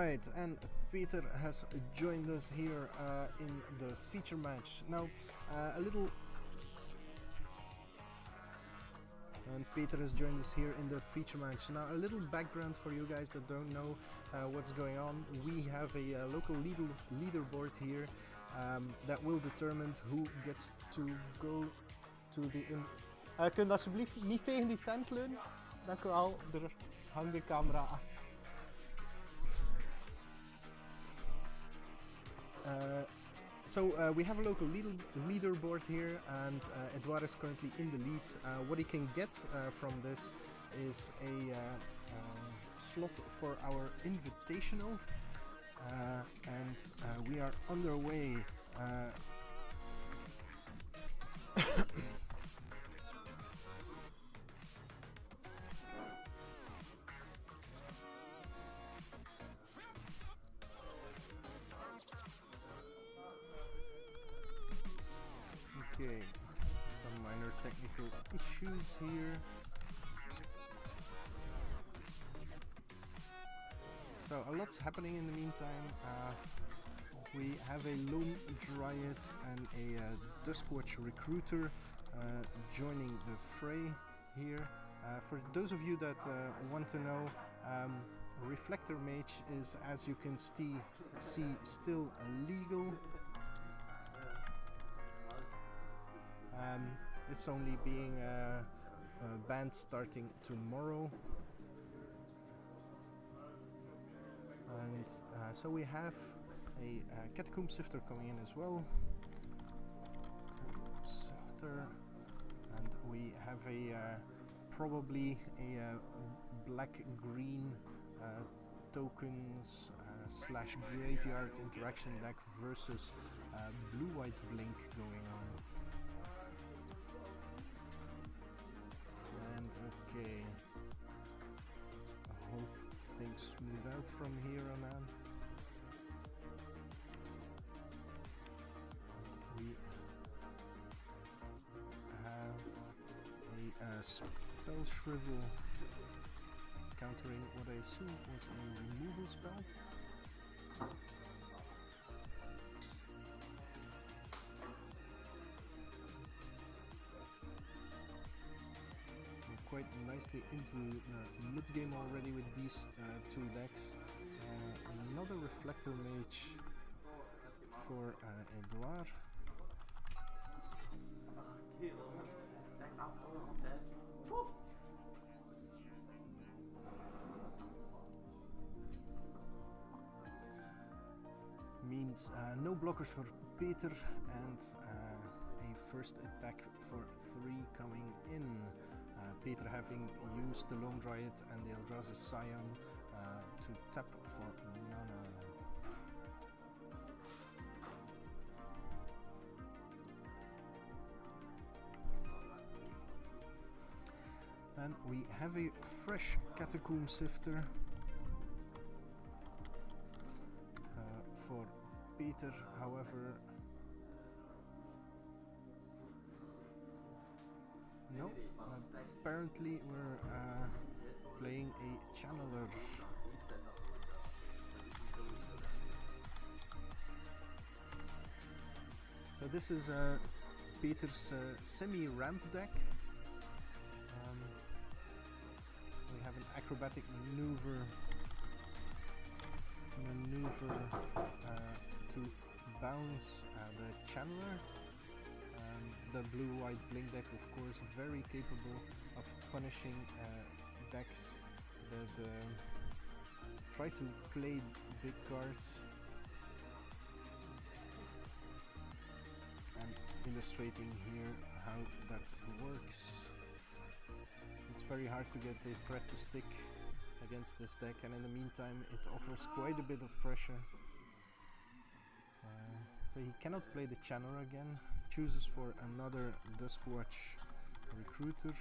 Alright, and Peter has joined us here in the feature match. Now, And Peter has joined us here in the feature match. Now, a little background for you guys that don't know what's going on. We have a local leaderboard here that will determine who gets to go to the... Kun je alsjeblieft niet tegen die tent leunen? Dank u wel, er hangt de camera aan. So we have a local leaderboard here, and Edouard is currently in the lead. What he can get from this is a slot for our invitational, and we are underway. Okay, some minor technical issues here. So a lot's happening in the meantime. We have a lone dryad and a Duskwatch recruiter joining the fray here. For those of you that want to know, Reflector Mage is, as you can see, still legal. It's only being banned starting tomorrow, and so we have a Catacomb Sifter coming in as well. Sifter, and we have a probably a black-green tokens slash graveyard interaction deck versus blue-white blink going on. Okay, let's hope things smooth out from here on out. We have a spell shrivel countering what I assume was a removal spell. Quite nicely into the mid game already with these two decks. Another Reflector Mage for Edouard. Means no blockers for Peter and a first attack for 3 coming in. Peter having used the Lone Dryad and the Eldrazi Scion to tap for mana. And we have a fresh Catacomb Sifter for Peter, however. No, apparently we're playing a channeler. So this is Peter's semi-ramp deck. We have an acrobatic maneuver to bounce the channeler. The blue-white blink deck, of course, very capable of punishing decks that try to play big cards, and illustrating here how that works. It's very hard to get a threat to stick against this deck, and in the meantime it offers quite a bit of pressure. So he cannot play the Channeler again, chooses for another Duskwatch recruiter.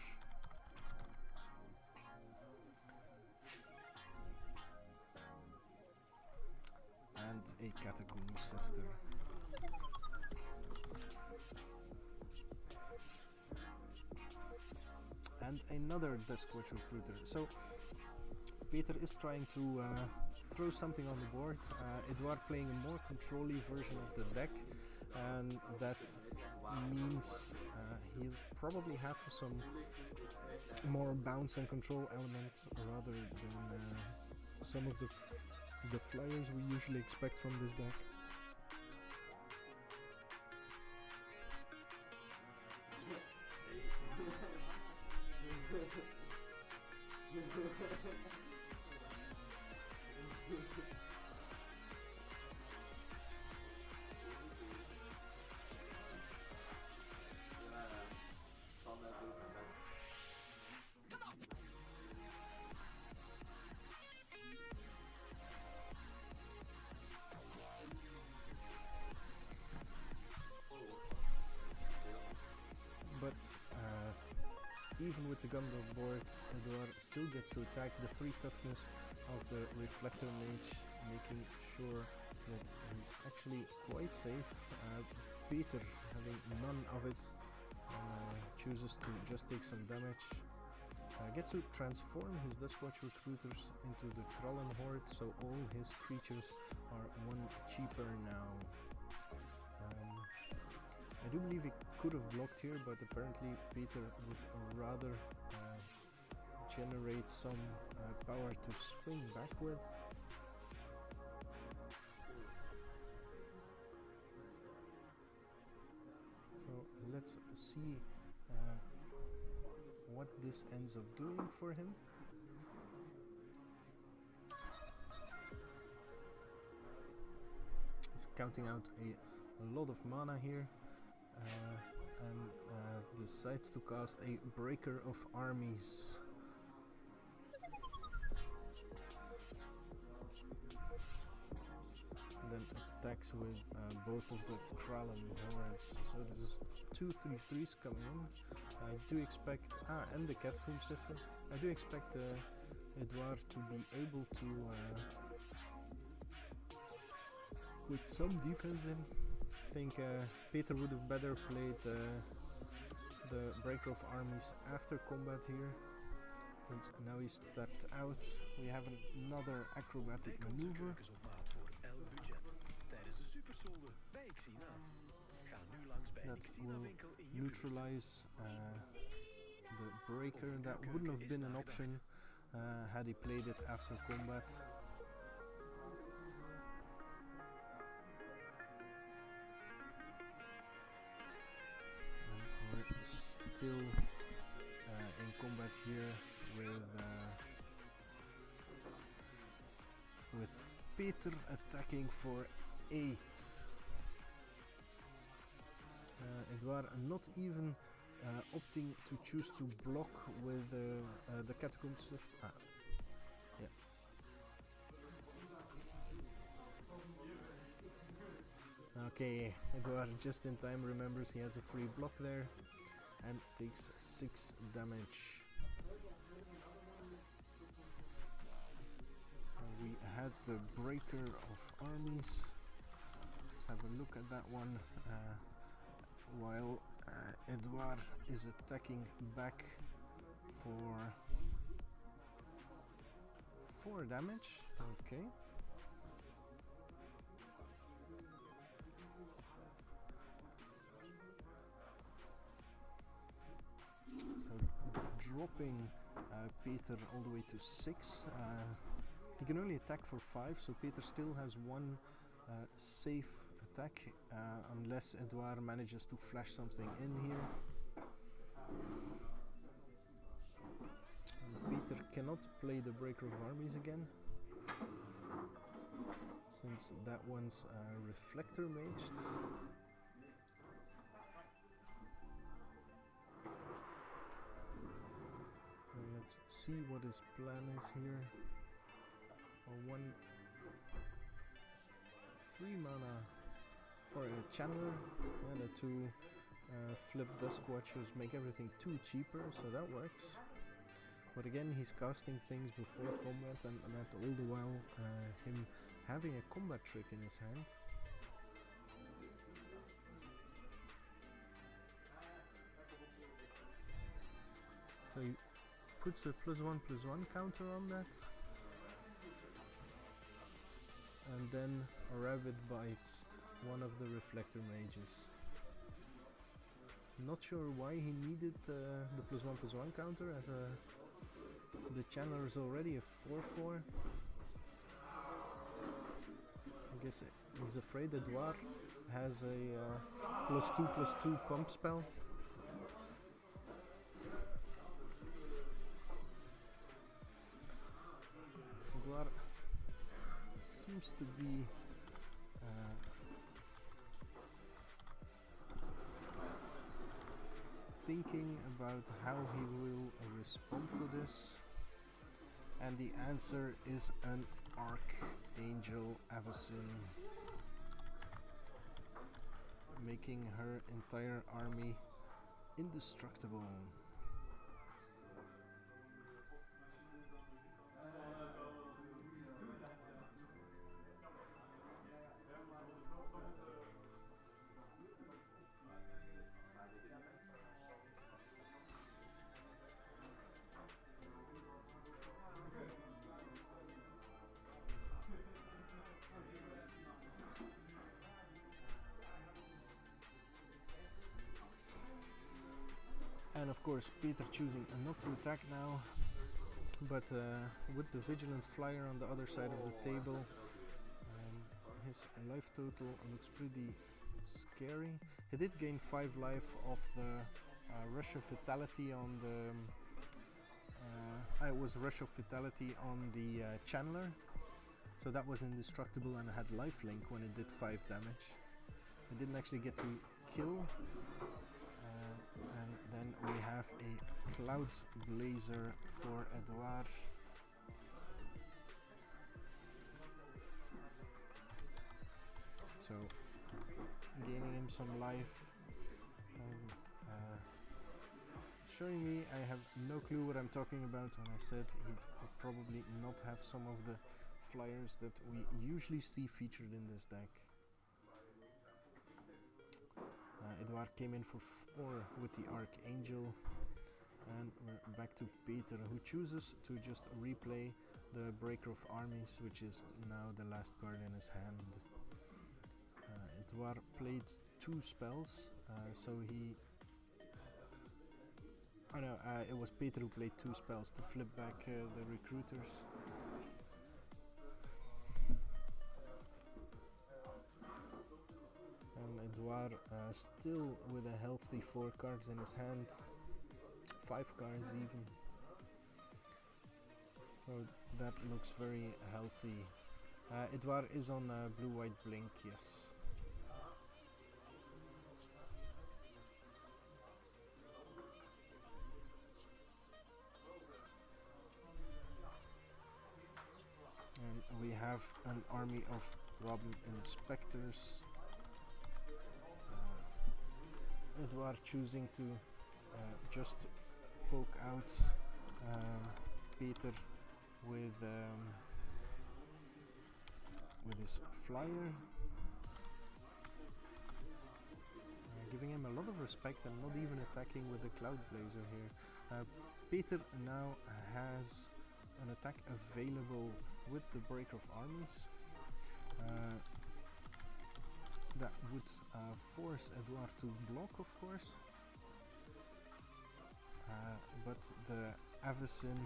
And a Catacomb Sifter. And another Duskwatch recruiter. So Peter is trying to throw something on the board. Edouard playing a more control-y version of the deck, and that means he'll probably have some more bounce and control elements rather than some of the flyers we usually expect from this deck. But even with the Gundam board, Edouard still gets to attack the 3 toughness of the Reflector Mage, making sure that he's actually quite safe. Peter, having none of it, chooses to just take some damage. Gets to transform his Duskwatch recruiters into the Krallen Horde, so all his creatures are 1 cheaper now. I do believe he could have blocked here, but apparently Peter would rather generate some power to swing back with. So let's see what this ends up doing for him. He's counting out a lot of mana here. And decides to cast a Breaker of Armies. And then attacks with both of the Krallen Hordes. So this is 2 3/3s coming in. I do expect, and the Catacomb Cipher. I do expect Edouard to be able to put some defense in. I think Peter would have better played the Breaker of Armies after combat here, since now he's stepped out. We have another acrobatic maneuver. That will neutralize the Breaker. That wouldn't have been an option had he played it after combat. Still in combat here with Peter attacking for 8. Edouard not even opting to choose to block with the Catacombs. Yeah. Okay, Edouard just in time remembers he has a free block there and takes 6 damage. We had the Breaker of Armies. Let's have a look at that one while Edouard is attacking back for 4 damage. Okay. So dropping Peter all the way to 6. He can only attack for 5, so Peter still has 1 safe attack, unless Edouard manages to flash something in here. Peter cannot play the Breaker of Armies again, since that one's Reflector Maged. Let's see what his plan is here. 3 mana for a Channeler, and the 2 flip Duskwatchers make everything 2 cheaper, so that works. But again, he's casting things before combat, and that all the while him having a combat trick in his hand. So he puts a +1/+1 counter on that. and then a rabbit bites one of the reflector mages. Not sure why he needed the +1/+1 counter, as the channeler is already a 4/4. I guess he's afraid Edouard has a +2/+2 pump spell. Edouard seems to be thinking about how he will respond to this, and the answer is an Archangel Avacyn, making her entire army indestructible. And of course Peter choosing not to attack now, but with the Vigilant Flyer on the other side of the table, his life total looks pretty scary. He did gain 5 life off the Rush of Vitality on the it was Rush of Vitality on the Channeler, so that was indestructible and had lifelink when it did 5 damage. It didn't actually get to kill. And then we have a Cloud Blazer for Edouard. So gaining him some life, showing me I have no clue what I'm talking about when I said he'd probably not have some of the flyers that we usually see featured in this deck. Edouard came in for 4 with the Archangel, and we're back to Peter, who chooses to just replay the Breaker of Armies, which is now the last card in his hand. Edouard played 2 spells, so he... Oh no, it was Peter who played 2 spells to flip back the recruiters. Edouard still with a healthy 4 cards in his hand, 5 cards even, so that looks very healthy. Edouard is on blue-white blink, yes. And we have an army of Robin Inspectors. Edouard choosing to just poke out Peter with his flyer, giving him a lot of respect and not even attacking with the Cloud Blazer here. Peter now has an attack available with the Breaker of Armies. That would force Edouard to block, of course, but the Avacyn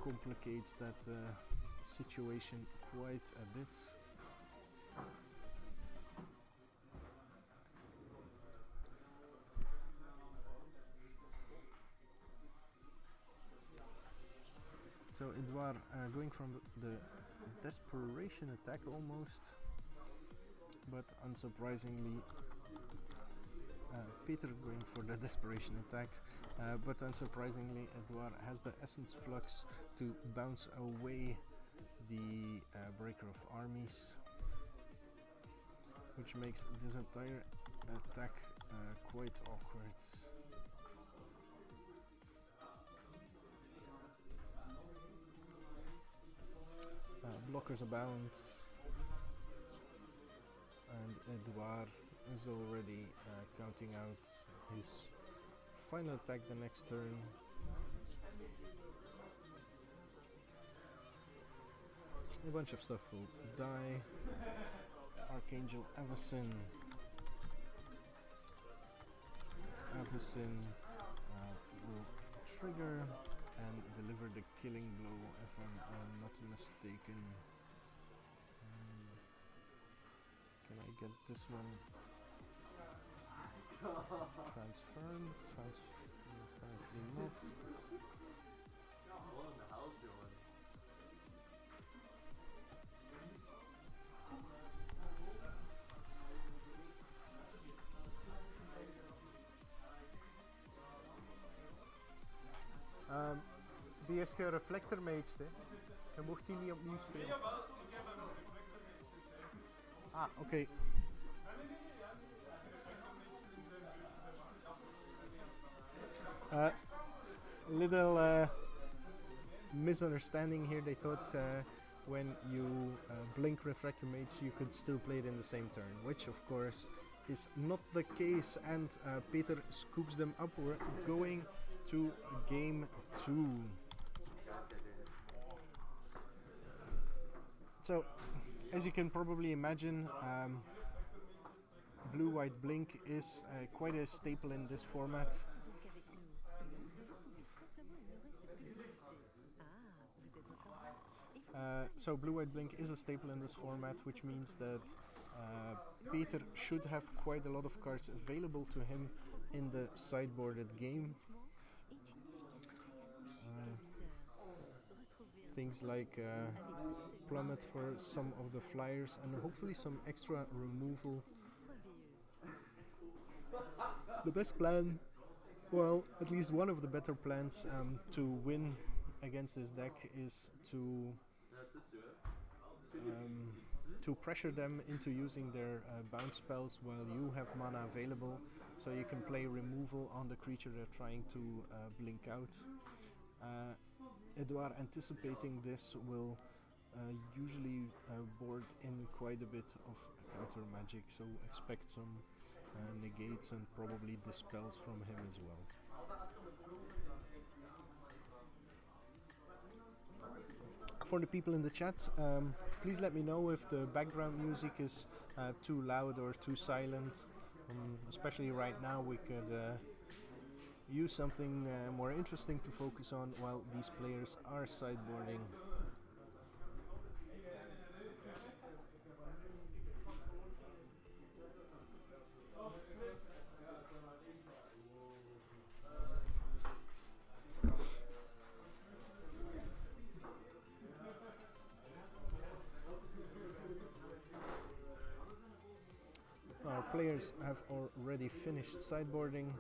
complicates that situation quite a bit. So Edouard going from the desperation attack almost, but unsurprisingly Peter going for the desperation attacks, but unsurprisingly Edouard has the Essence Flux to bounce away the Breaker of Armies, which makes this entire attack quite awkward. Blockers abound, and Edouard is already counting out his final attack the next turn. A bunch of stuff will die. Archangel Avacyn. Avacyn will trigger and deliver the killing blow, if I'm not mistaken. Can I get this one? Transform? Apparently not. What the hell's going? Die is gereflector matched, hè. Je mocht die niet opnieuw spelen. Jawel, ik heb hem reflector matched. Ah, okay. Little misunderstanding here. They thought when you blink Refractor Mage you could still play it in the same turn, which of course is not the case, and Peter scoops them up. We're going to game 2. So, as you can probably imagine, blue-white blink is quite a staple in this format. So blue-white blink is a staple in this format, which means that Peter should have quite a lot of cards available to him in the sideboarded game. Things like plummet for some of the flyers and hopefully some extra removal. The best plan, well, at least one of the better plans to win against this deck is to pressure them into using their bounce spells while you have mana available, so you can play removal on the creature they're trying to blink out. Edouard, anticipating this, will usually board in quite a bit of counter magic, so expect some negates and probably dispels from him as well. For the people in the chat, please let me know if the background music is too loud or too silent. Especially right now, we could use something more interesting to focus on while these players are sideboarding. Our players have already finished sideboarding.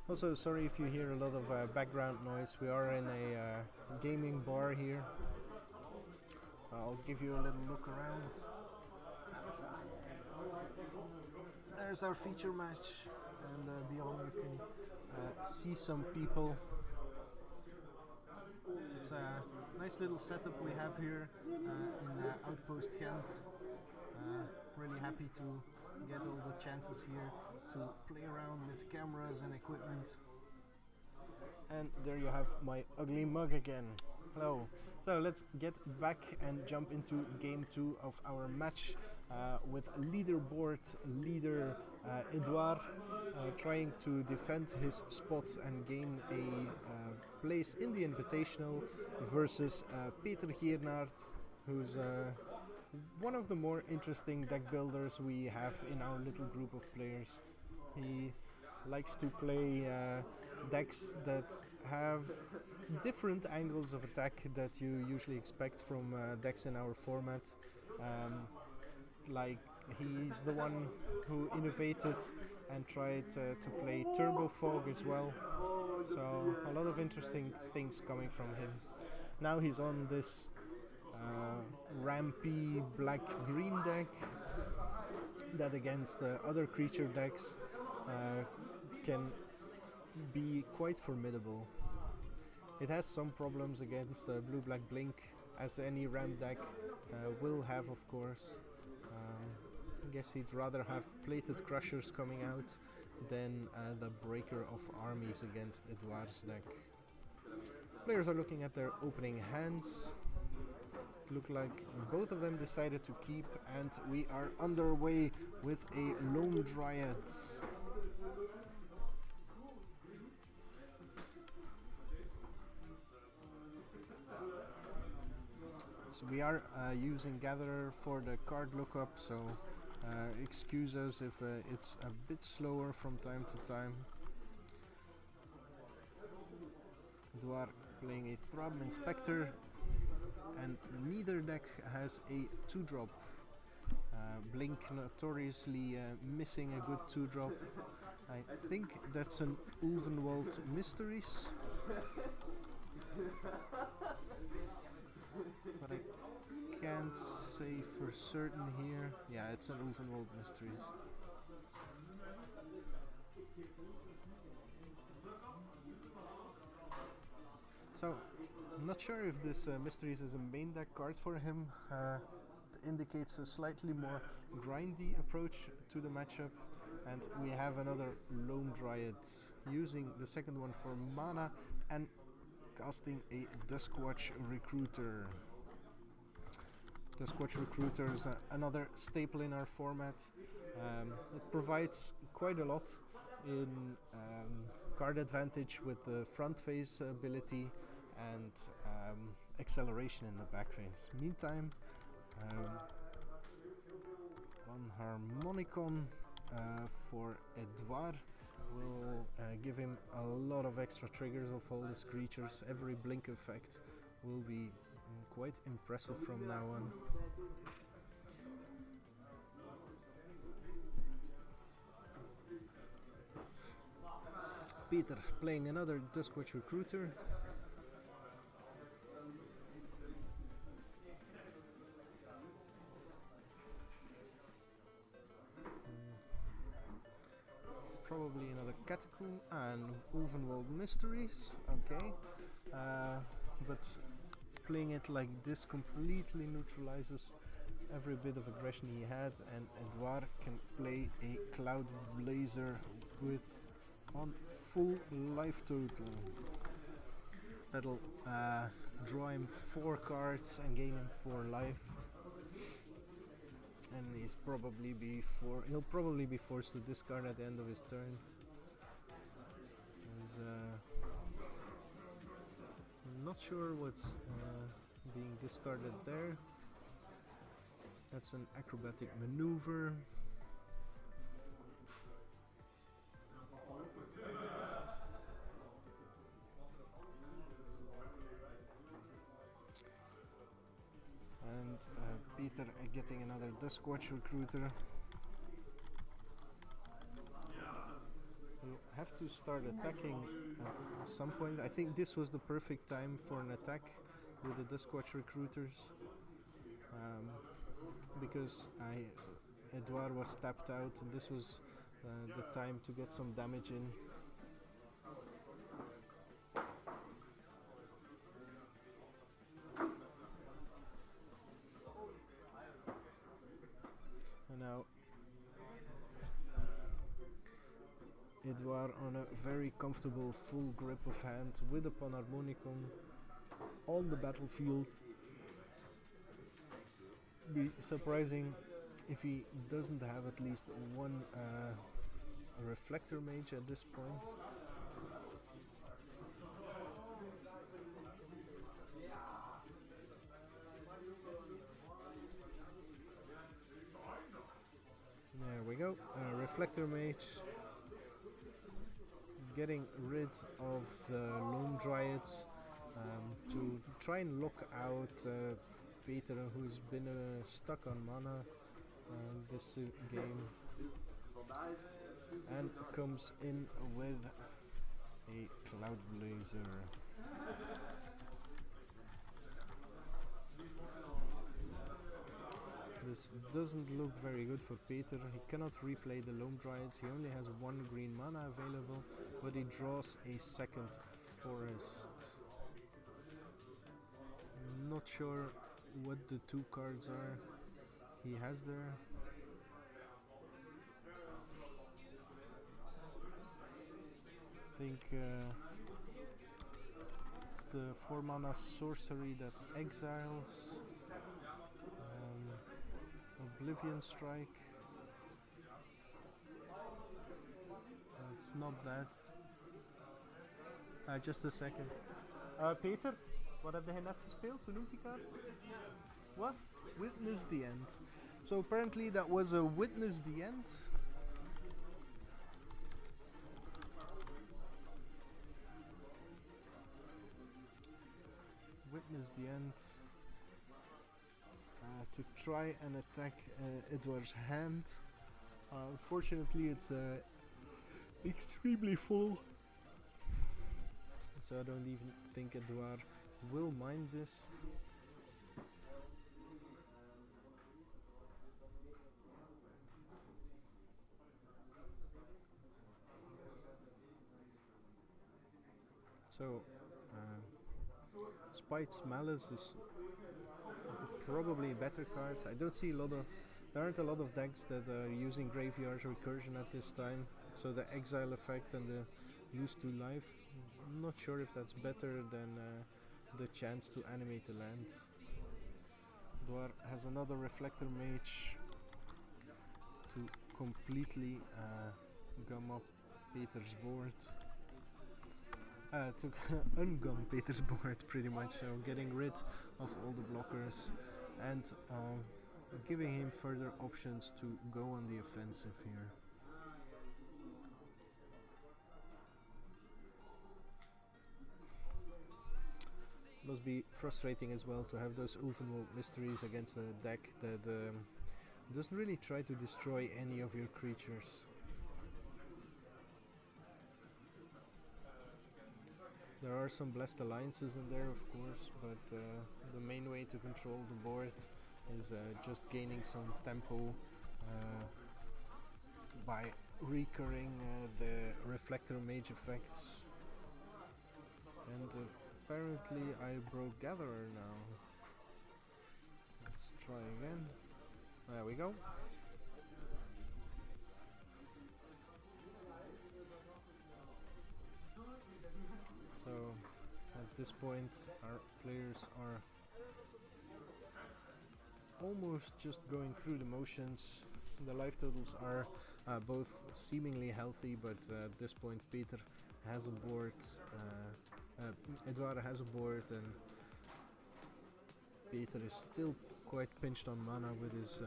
Also, sorry if you hear a lot of background noise. We are in a gaming bar here. I'll give you a little look around. There's our feature match, and beyond you can see some people. It's a nice little setup we have here in Outpost Gent. Really happy to get all the chances here to play around with cameras and equipment. And there you have my ugly mug again. Hello. So let's get back and jump into game 2 of our match with leaderboard leader Edouard trying to defend his spot and gain a place in the Invitational versus Peter Giernaert, who's one of the more interesting deck builders we have in our little group of players. He likes to play decks that have different angles of attack that you usually expect from decks in our format. Like he's the one who innovated and tried to play Turbo Fog as well. So a lot of interesting things coming from him. Now he's on this rampy black-green deck that against other creature decks can be quite formidable. It has some problems against blue-black blink, as any ramp deck will have, of course. I guess he'd rather have plated crushers coming out than the breaker of armies against Edouard's deck. Players are looking at their opening hands. Look like both of them decided to keep, and we are underway with a Lone Dryad. So we are using Gatherer for the card lookup, so excuse us if it's a bit slower from time to time. Edouard playing a Throb Inspector, and neither deck has a 2-drop. Blink notoriously missing a good 2-drop. I think that's an Ulvenwald Mysteries. But I can't say for certain here. Yeah, it's an Ulvenwald Mysteries. So, I'm not sure if this Mysteries is a main deck card for him. It indicates a slightly more grindy approach to the matchup. And we have another Lone Dryad using the second one for mana and casting a Duskwatch Recruiter. Duskwatch Recruiter is another staple in our format. It provides quite a lot in card advantage with the front phase ability and acceleration in the back phase. Meantime, on Harmonicon for Edouard will give him a lot of extra triggers of all his creatures. Every blink effect will be quite impressive from now on. Peter playing another Duskwatch Recruiter. Probably another Catacomb and Ulvenwald Mysteries. Okay, but playing it like this completely neutralizes every bit of aggression he had, and Edouard can play a Cloud Blazer with on full life total. That'll draw him 4 cards and gain him 4 life. And he'll probably be forced to discard at the end of his turn. I'm not sure what's being discarded there. That's an Acrobatic Maneuver. And Peter getting another Duskwatch Recruiter. He'll have to start attacking at some point. I think this was the perfect time for an attack with the Duskwatch Recruiters, because Edouard was tapped out, and this was the time to get some damage in. And now Edouard on a very comfortable full grip of hand with a Panharmonicon on the battlefield. Be surprising if he doesn't have at least one Reflector Mage at this point. There we go, Reflector Mage, getting rid of the Lone Dryads to try and lock out Peter, who's been stuck on mana this game, and comes in with a Cloud Blazer. This doesn't look very good for Peter. He cannot replay the Lone Dryads. He only has 1 green mana available, but he draws a second forest. not sure what the two cards are he has there. I think it's the 4 mana sorcery that exiles. Oblivion Strike. It's not bad. Just a second. Peter, wat heb jij net gespeeld? Hoe noemt die kaart? Wat? Witness the End. So apparently that was a Witness the End. Witness the End. To try and attack Edouard's hand. Unfortunately it's extremely full. So I don't even think Edouard will mind this. So Spite's Malice is probably a better card. I don't see there aren't a lot of decks that are using Graveyard Recursion at this time. So the exile effect and the lose 2 life, I'm not sure if that's better than the chance to animate the land. Edouard has another Reflector Mage to completely gum up Peter's board. To ungum Peter's board pretty much, so getting rid of all the blockers and giving him further options to go on the offensive here. Must be frustrating as well to have those Ultimate Mysteries against a deck that doesn't really try to destroy any of your creatures. There are some Blessed Alliances in there, of course, but the main way to control the board is just gaining some tempo by recurring the Reflector Mage effects. And apparently I broke Gatherer now. Let's try again. There we go. So at this point our players are almost just going through the motions. The life totals are both seemingly healthy, but at this point Peter has a board, Edouard has a board, and Peter is still quite pinched on mana with his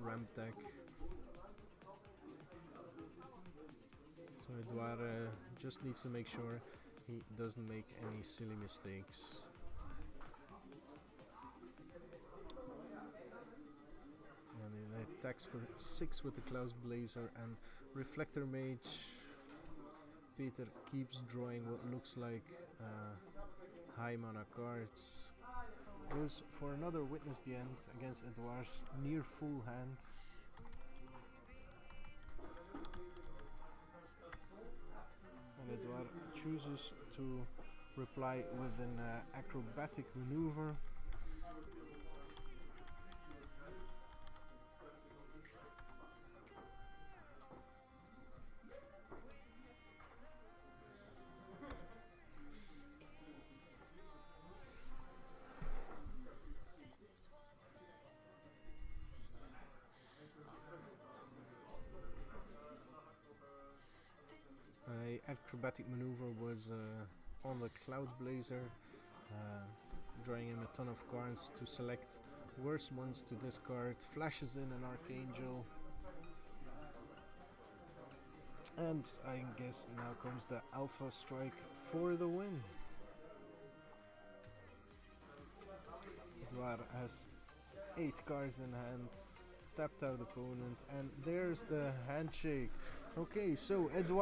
ramp deck. So Edouard just needs to make sure he doesn't make any silly mistakes. And he attacks for 6 with the Cloud Blazer and Reflector Mage. Peter keeps drawing what looks like high mana cards. Goes for another Witness the End against Edouard's near full hand. And Edouard chooses to reply with an acrobatic maneuver. Acrobatic maneuver was on the Cloud Blazer, drawing him a ton of cards to select worse ones to discard, flashes in an Archangel, and I guess now comes the Alpha Strike for the win. Edouard has 8 cards in hand, tapped out opponent, and there's the handshake. Okay, so Edouard